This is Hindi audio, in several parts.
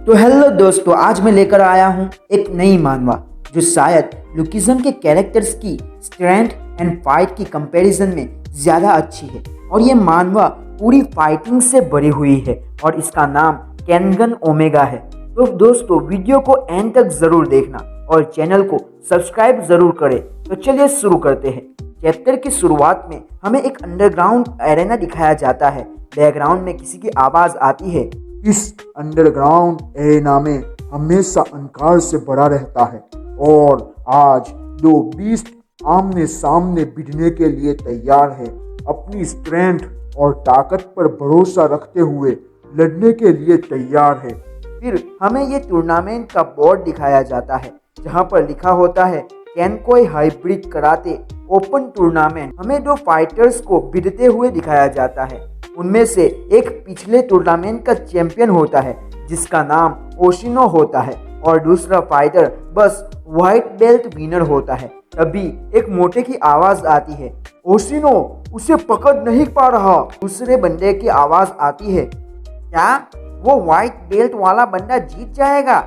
तो हेलो दोस्तों, आज मैं लेकर आया हूँ एक नई मानवा जो शायद लुकिज्म के कैरेक्टर्स की स्ट्रेंथ एंड फाइट की कंपैरिजन में ज़्यादा अच्छी है। और ये मानवा पूरी फाइटिंग से भरी हुई है और इसका नाम कैनगन ओमेगा है। तो दोस्तों, वीडियो को एंड तक ज़रूर देखना और चैनल को सब्सक्राइब ज़रूर करें। तो चलिए शुरू करते हैं। चैप्टर की शुरुआत में हमें एक अंडरग्राउंड एरेना दिखाया जाता है। बैकग्राउंड में किसी की आवाज़ आती है। इस अंडरग्राउंड एरिना में हमेशा अंधकार से बड़ा रहता है और आज दो बीस्ट आमने सामने भिड़ने के लिए तैयार है। अपनी स्ट्रेंथ और ताकत पर भरोसा रखते हुए लड़ने के लिए तैयार है। फिर हमें ये टूर्नामेंट का बोर्ड दिखाया जाता है जहाँ पर लिखा होता है कैनकोई हाइब्रिड कराटे ओपन टूर्नामेंट। हमें दो फाइटर्स को भिड़ते हुए दिखाया जाता है। उनमें से एक पिछले टूर्नामेंट का चैंपियन होता है जिसका नाम ओशिनो होता है और दूसरा fighter bus white belt winner होता है। तभी एक मोटे की आवाज आती है, ओशिनो उसे पकड़ नहीं पा रहा। दूसरे बंदे की आवाज आती है, क्या वो व्हाइट बेल्ट वाला बंदा जीत जाएगा?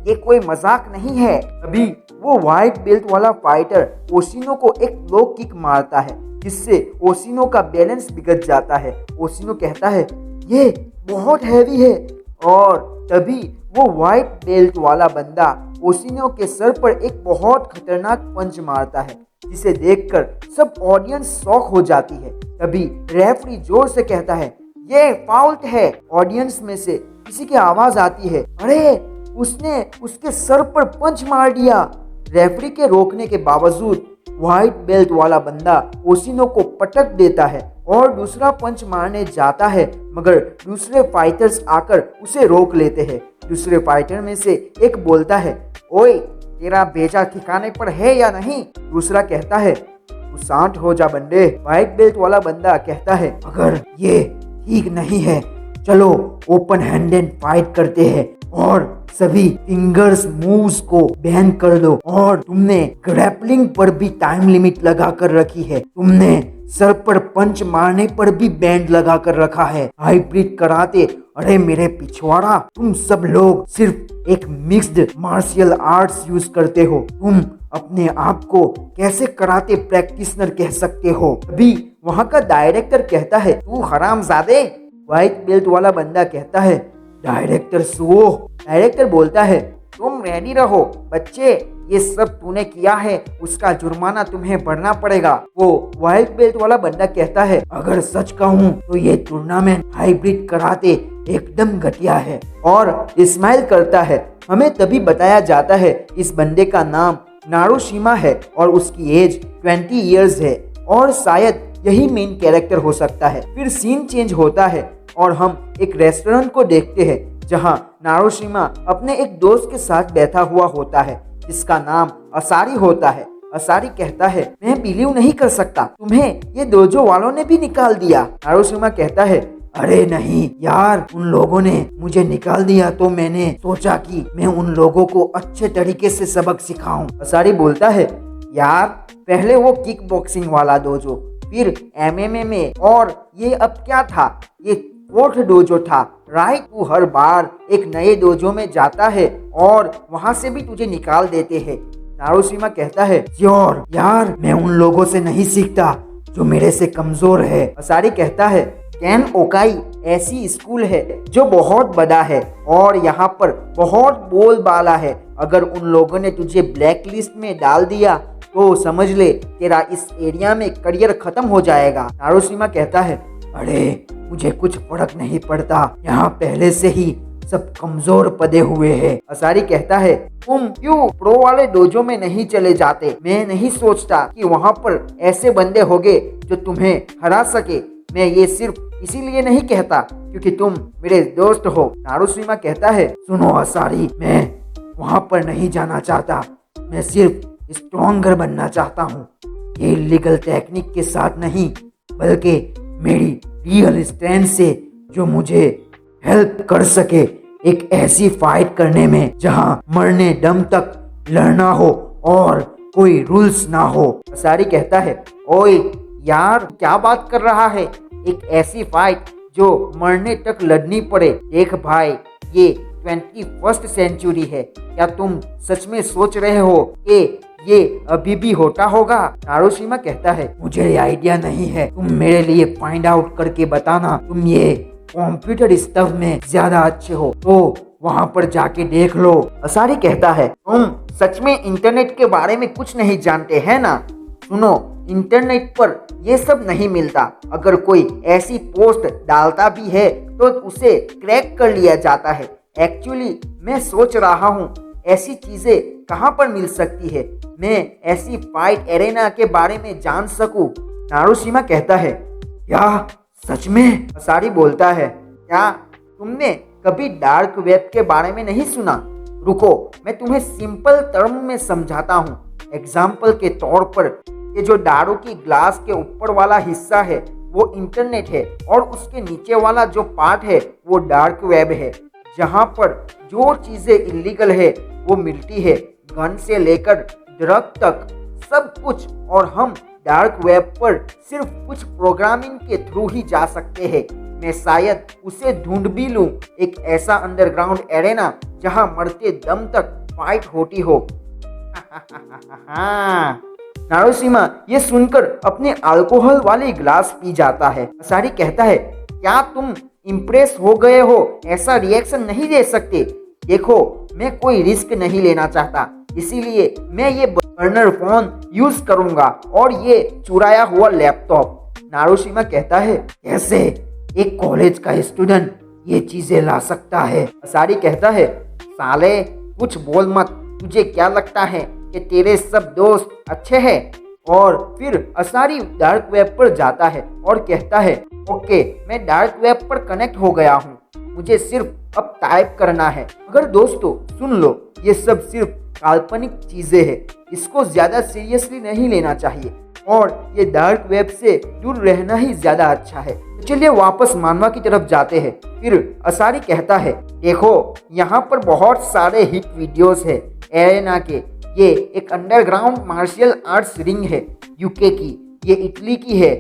ये कोई मजाक नहीं है। अभी वो व्हाइट बेल्ट वाला फाइटर ओशिनो को एक लो किक मारता है जिससे ओशिनो का बैलेंस बिगड़ जाता है। ओशिनो कहता है, ये बहुत हैवी है। और तभी वो व्हाइट बेल्ट वाला बंदा ओशिनो के सर पर एक बहुत खतरनाक पंच मारता है जिसे देखकर सब ऑडियंस शॉक हो जाती है। तभी रेफरी जोर से कहता है, ये फाउल है। ऑडियंस में से किसी की आवाज आती है, अरे उसने उसके सर पर पंच मार दिया। रेफरी के रोकने के बावजूद व्हाइट बेल्ट वाला बंदा ओशिनो को पटक देता है और दूसरा पंच मारने जाता है, मगर दूसरे फाइटर्स आकर उसे रोक लेते हैं। दूसरे फाइटर में से एक बोलता है, ओए तेरा भेजा ठिकाने पर है या नहीं? दूसरा कहता है, तू शांत हो जा बंदे। व्हाइट बेल्ट वाला बंदा कहता है, अगर ये ठीक नहीं है चलो ओपन हैंडेड फाइट करते हैं और सभी फिंगर्स मूव्स को बैन कर दो। और तुमने ग्रैपलिंग पर भी टाइम लिमिट लगा कर रखी है। तुमने सर पर पंच मारने पर भी बैंड लगा कर रखा है। हाइब्रिड कराटे, अरे मेरे पिछवाड़ा, तुम सब लोग सिर्फ एक मिक्स्ड मार्शियल आर्ट्स यूज करते हो। तुम अपने आप को कैसे कराटे प्रैक्टिशनर कह सकते हो? अभी वहाँ का डायरेक्टर कहता है, तू हरामजादे। व्हाइट बेल्ट वाला बंदा कहता है, डायरेक्टर सुओ। डायरेक्टर बोलता है, तुम रेडी रहो बच्चे, ये सब तूने किया है उसका जुर्माना तुम्हें भरना पड़ेगा। वो व्हाइट बेल्ट वाला बंदा कहता है, अगर सच कहूँ तो ये टूर्नामेंट हाइब्रिड कराटे एकदम घटिया है। और स्माइल करता है। हमें तभी बताया जाता है इस बंदे का नाम नारुशिमा है और उसकी एज 20 इयर्स है और शायद यही मेन कैरेक्टर हो सकता है। फिर सीन चेंज होता है और हम एक रेस्टोरेंट को देखते हैं जहां नारुशिमा अपने एक दोस्त के साथ बैठा हुआ होता है जिसका नाम असारी होता है। असारी कहता है, मैं बिलीव नहीं कर सकता, तुम्हें ये डोजो वालों ने भी निकाल दिया। नारुशिमा कहता है, अरे नहीं यार, उन लोगों ने मुझे निकाल दिया तो मैंने सोचा कि मैं उन लोगों को अच्छे तरीके से सबक सिखाऊं। असारी बोलता है, यार पहले वो किक बॉक्सिंग वाला डोजो, फिर एमएमए में, और ये अब क्या था? ये फोर्थ डोजो था, राइट? तू हर बार एक नए डोजो में जाता है और वहां से भी तुझे निकाल देते हैं। नारुशिमा कहता है, श्योर यार, मैं उन लोगों से नहीं सीखता जो मेरे से कमजोर है। असारी कहता है, कैन ओकाई ऐसी स्कूल है जो बहुत बड़ा है और यहाँ पर बहुत बोलबाला है। अगर उन लोगों ने तुझे ब्लैक लिस्ट में डाल दिया तो समझ ले तेरा इस एरिया में करियर खत्म हो जाएगा। नारुशिमा कहता है, अरे मुझे कुछ फर्क नहीं पड़ता, यहाँ पहले से ही सब कमजोर पदे हुए हैं। असारी कहता है, तुम क्यों प्रो वाले डोजो में नहीं चले जाते? मैं नहीं सोचता कि वहाँ पर ऐसे बंदे होंगे जो तुम्हें हरा सके। मैं ये सिर्फ इसीलिए नहीं कहता क्योंकि तुम मेरे दोस्त हो। नारुशिमा कहता है, सुनो असारी, मैं वहाँ पर नहीं जाना चाहता, मैं सिर्फ स्ट्रॉन्गर बनना चाहता हूँ। ये लीगल टेक्निक के साथ नहीं, बल्कि मेरी रियल स्ट्रेंथ से जो मुझे हेल्प कर सके एक ऐसी फाइट करने में जहाँ मरने दम तक लड़ना हो और कोई रूल्स ना हो। असारी कहता है, ओए यार क्या बात कर रहा है? एक ऐसी फाइट जो मरने तक लड़नी पड़े? देख भाई, ये 21st सेंचुरी है। क्या तुम सच में सोच रहे हो कि ये अभी भी होता होगा? नारुशिमा कहता है, मुझे ये आइडिया नहीं है, तुम मेरे लिए फाइंड आउट करके बताना। तुम ये कंप्यूटर स्टफ में ज्यादा अच्छे हो तो वहाँ पर जाके देख लो। असारी कहता है, तुम सच में इंटरनेट के बारे में कुछ नहीं जानते है ना? सुनो, इंटरनेट पर ये सब नहीं मिलता। अगर कोई ऐसी पोस्ट डालता भी है तो उसे क्रैक कर लिया जाता है। एक्चुअली मैं सोच रहा हूँ ऐसी चीजें कहाँ पर मिल सकती है, मैं ऐसी फाइट एरेना के बारे में जान सकूं। नारुशिमा कहता है, क्या सच में? असारी बोलता है, क्या तुमने कभी डार्क वेब के बारे में नहीं सुना? रुको, मैं तुम्हें सिंपल टर्म में समझाता हूँ। एग्जाम्पल के तौर पर ये जो दारू की ग्लास के ऊपर वाला हिस्सा है वो इंटरनेट है और उसके नीचे वाला जो पार्ट है वो डार्क वेब है, जहाँ पर जो चीज़ें इलीगल है वो मिलती है, गन से लेकर ड्रग तक सब कुछ। और हम डार्क वेब पर सिर्फ कुछ प्रोग्रामिंग के थ्रू ही जा सकते हैं। मैं शायद उसे ढूंढ भी लूँ, एक ऐसा अंडरग्राउंड एरेना जहाँ मरते दम तक फाइट होती हो। नारुशिमा ये सुनकर अपने अल्कोहल वाली ग्लास पी जाता है। असारी कहता है, क्या तुम इम्प्रेस हो गए हो? ऐसा रिएक्शन नहीं दे सकते। देखो, मैं कोई रिस्क नहीं लेना चाहता, इसीलिए मैं ये बर्नर फोन यूज करूंगा और ये चुराया हुआ लैपटॉप। नारुशिमा कहता है, कैसे एक कॉलेज का स्टूडेंट ये चीजें ला सकता है? असारी कहता है, साले कुछ बोल मत, तुझे क्या लगता है कि तेरे सब दोस्त अच्छे हैं? और फिर असारी डार्क वेब पर जाता है और कहता है, ओके, मैं डार्क वेब पर कनेक्ट हो गया हूँ, मुझे सिर्फ अब टाइप करना है। अगर दोस्तों सुन लो, ये सब सिर्फ काल्पनिक चीजें हैं, इसको ज्यादा सीरियसली नहीं लेना चाहिए और ये डार्क वेब से दूर रहना ही ज्यादा अच्छा है। तो चलिए वापस मानवा की तरफ जाते हैं। फिर असारी कहता है, देखो, यहाँ पर बहुत सारे हिट वीडियोस है एरेना के। ये एक अंडरग्राउंड मार्शल आर्ट्स रिंग है यूके की, ये इटली की है,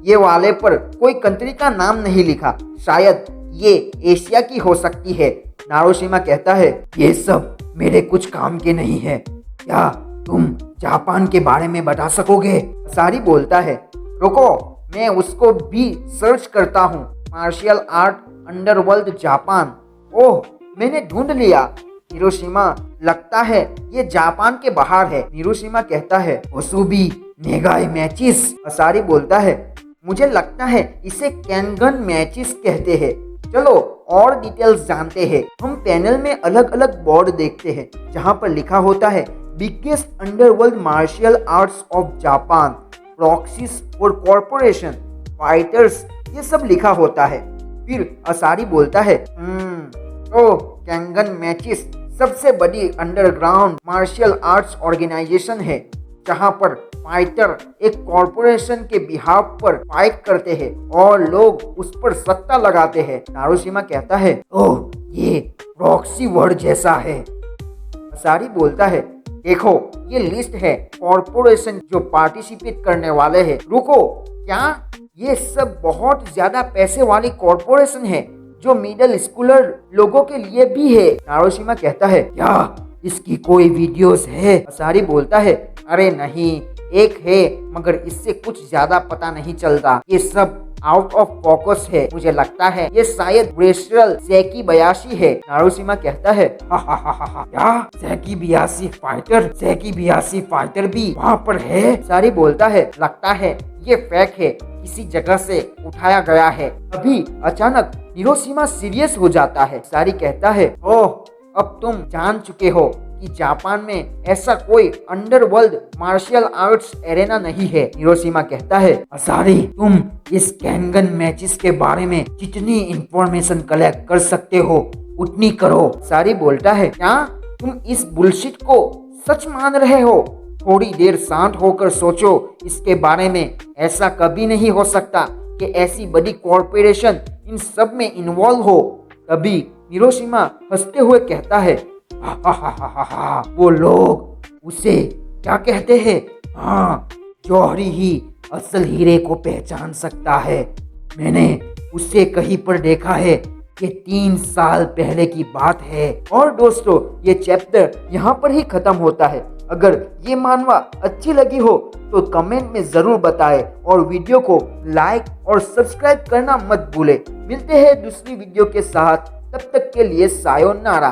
ये वाले पर कोई कंट्री का नाम नहीं लिखा, शायद ये एशिया की हो सकती है। नारुशिमा कहता है, ये सब मेरे कुछ काम के नहीं है, क्या तुम जापान के बारे में बता सकोगे? असारी बोलता है, रुको, मैं उसको भी सर्च करता हूँ, मार्शल आर्ट अंडरवर्ल्ड जापान। ओह, मैंने ढूंढ लिया। हिरोशिमा, लगता है ये जापान के बाहर है। हिरोशिमा कहता है, ओसुबी नेगाई मैचिस। असारी बोलता है, मुझे लगता है इसे कैनगन मैचिस कहते हैं। चलो और डिटेल्स जानते हैं। हम पैनल में अलग अलग बोर्ड देखते हैं जहाँ पर लिखा होता है, biggest underworld martial arts of Japan, proxies for corporation, fighters, ये सब लिखा होता है। फिर असारी बोलता है, तो कैनगन मैचिस सबसे बड़ी अंडरग्राउंड मार्शल आर्ट्स ऑर्गेनाइजेशन है जहां पर फाइटर एक कॉर्पोरेशन के बिहाफ पर फाइट करते हैं और लोग उस पर सट्टा लगाते हैं। नारुशिमा कहता है, ओह, ये प्रॉक्सी वर्ड जैसा है। असारी बोलता है, देखो, ये लिस्ट है कॉर्पोरेशन जो पार्टिसिपेट करने वाले हैं। रुको, क्या ये सब बहुत ज्यादा पैसे वाली कॉर्पोरेशन है जो मिडिल स्कूलर लोगों के लिए भी है? नारुशिमा कहता है, क्या इसकी कोई वीडियोस है? असारी बोलता है, अरे नहीं, एक है मगर इससे कुछ ज्यादा पता नहीं चलता, ये सब आउट ऑफ फोकस है, मुझे लगता है ये शायद ब्रेस्ट्रल सेकी 82 है। नारुशिमा कहता है, क्या सेकी 82 फाइटर भी वहाँ पर है? असारी बोलता है, लगता है ये फेक है, किसी जगह से उठाया गया है। अभी अचानक हिरोशिमा सीरियस हो जाता है। असारी कहता है, ओह, अब तुम जान चुके हो कि जापान में ऐसा कोई अंडरवर्ल्ड मार्शल आर्ट्स एरेना नहीं है। हिरोशिमा कहता है, असारी, तुम इस कैनगन मैचिस के बारे में जितनी इंफॉर्मेशन कलेक्ट कर सकते हो उतनी करो। असारी बोलता है, क्या तुम इस बुलशिट को सच मान रहे हो? थोड़ी देर शांत होकर सोचो इसके बारे में। ऐसा कभी नहीं हो सकता कि ऐसी बड़ी कॉर्पोरेशन इन सब में इन्वॉल्व हो। तभी हिरोशिमा हंसते हुए कहता है, वो लोग उसे क्या कहते हैं? हाँ, जौहरी ही असल हीरे को पहचान सकता है। मैंने उसे कहीं पर देखा है, ये 3 साल पहले की बात है। और दोस्तों ये चैप्टर यहाँ पर ही खत्म होता है। अगर ये मानवा अच्छी लगी हो तो कमेंट में जरूर बताएं और वीडियो को लाइक और सब्सक्राइब करना मत भूलें। मिलते हैं दूसरी वीडियो के साथ, तब तक के लिए सायोनारा।